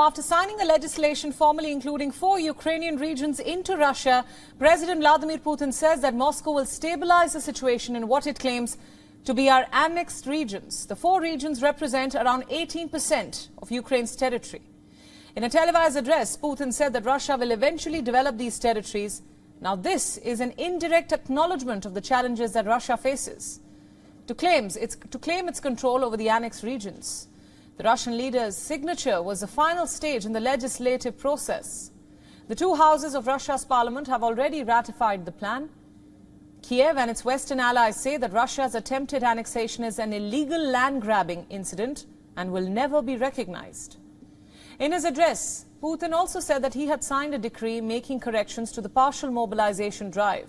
Now, after signing a legislation formally including 4 Ukrainian regions into Russia, President Vladimir Putin says that Moscow will stabilise the situation in what it claims to be our annexed regions. The 4 regions represent around 18% of Ukraine's territory. In a televised address, Putin said that Russia will eventually develop these territories. Now, this is an indirect acknowledgement of the challenges that Russia faces to claim its control over the annexed regions. The Russian leader's signature was the final stage in the legislative process. The 2 houses of Russia's parliament have already ratified the plan. Kyiv and its Western allies say that Russia's attempted annexation is an illegal land-grabbing incident and will never be recognized. In his address, Putin also said that he had signed a decree making corrections to the partial mobilization drive.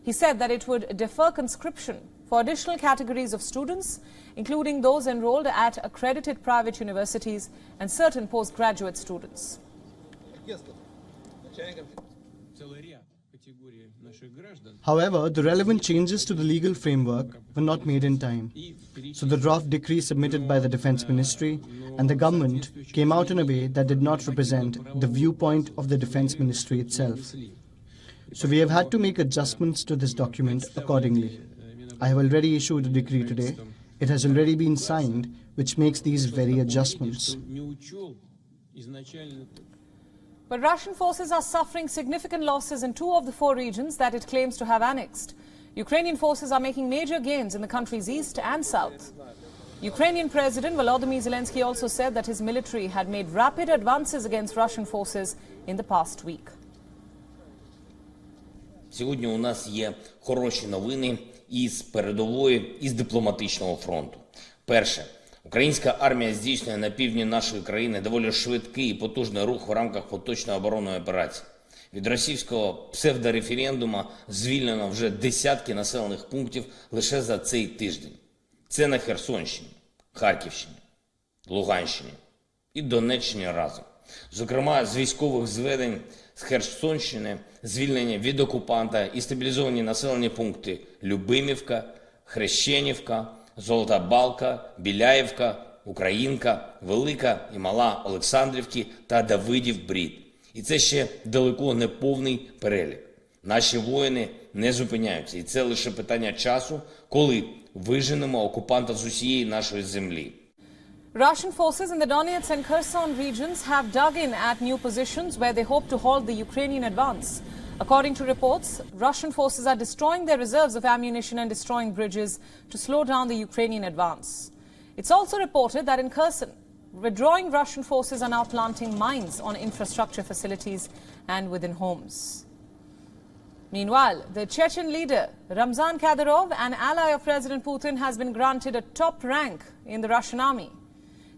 He said that it would defer conscription for additional categories of students, including those enrolled at accredited private universities and certain postgraduate students. However, the relevant changes to the legal framework were not made in time. So the draft decree submitted by the Defense Ministry and the government came out in a way that did not represent the viewpoint of the Defense Ministry itself. So we have had to make adjustments to this document accordingly. I have already issued a decree today. It has already been signed, which makes these very adjustments. But Russian forces are suffering significant losses in 2 of the 4 regions that it claims to have annexed. Ukrainian forces are making major gains in the country's east and south. Ukrainian President Volodymyr Zelensky also said that his military had made rapid advances against Russian forces in the past week. Сьогодні у нас є хороші новини із передової, із дипломатичного фронту. Перше. Українська армія здійснює на півдні нашої країни доволі швидкий і потужний рух в рамках поточної оборонної операції. Від російського псевдореферендуму звільнено вже десятки населених пунктів лише за цей тиждень. Це на Херсонщині, Харківщині, Луганщині і Донеччині разом. Зокрема, з військових зведень з Херсонщини звільнені від окупанта і стабілізовані населені пункти Любимівка, Хрещенівка, Золота Балка, Біляївка, Українка, Велика і Мала Олександрівки та Давидів Брід. І це ще далеко не повний перелік. Наші воїни не зупиняються. І це лише питання часу, коли виженемо окупанта з усієї нашої землі. Russian forces in the Donetsk and Kherson regions have dug in at new positions where they hope to halt the Ukrainian advance. According to reports, Russian forces are destroying their reserves of ammunition and destroying bridges to slow down the Ukrainian advance. It's also reported that in Kherson, withdrawing Russian forces are now planting mines on infrastructure facilities and within homes. Meanwhile, the Chechen leader Ramzan Kadyrov, an ally of President Putin, has been granted a top rank in the Russian army.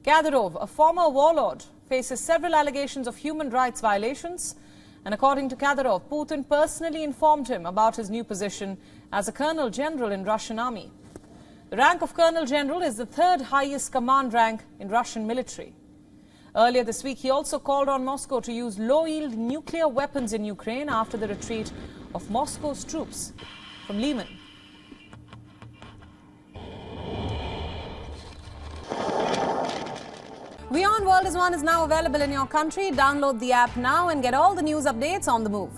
Kadyrov, a former warlord, faces several allegations of human rights violations. And according to Kadyrov, Putin personally informed him about his new position as a colonel general in Russian army. The rank of colonel general is the 3rd highest command rank in Russian military. Earlier this week, he also called on Moscow to use low-yield nuclear weapons in Ukraine after the retreat of Moscow's troops from Lyman. WION World is now available in your country. Download the app now and get all the news updates on the move.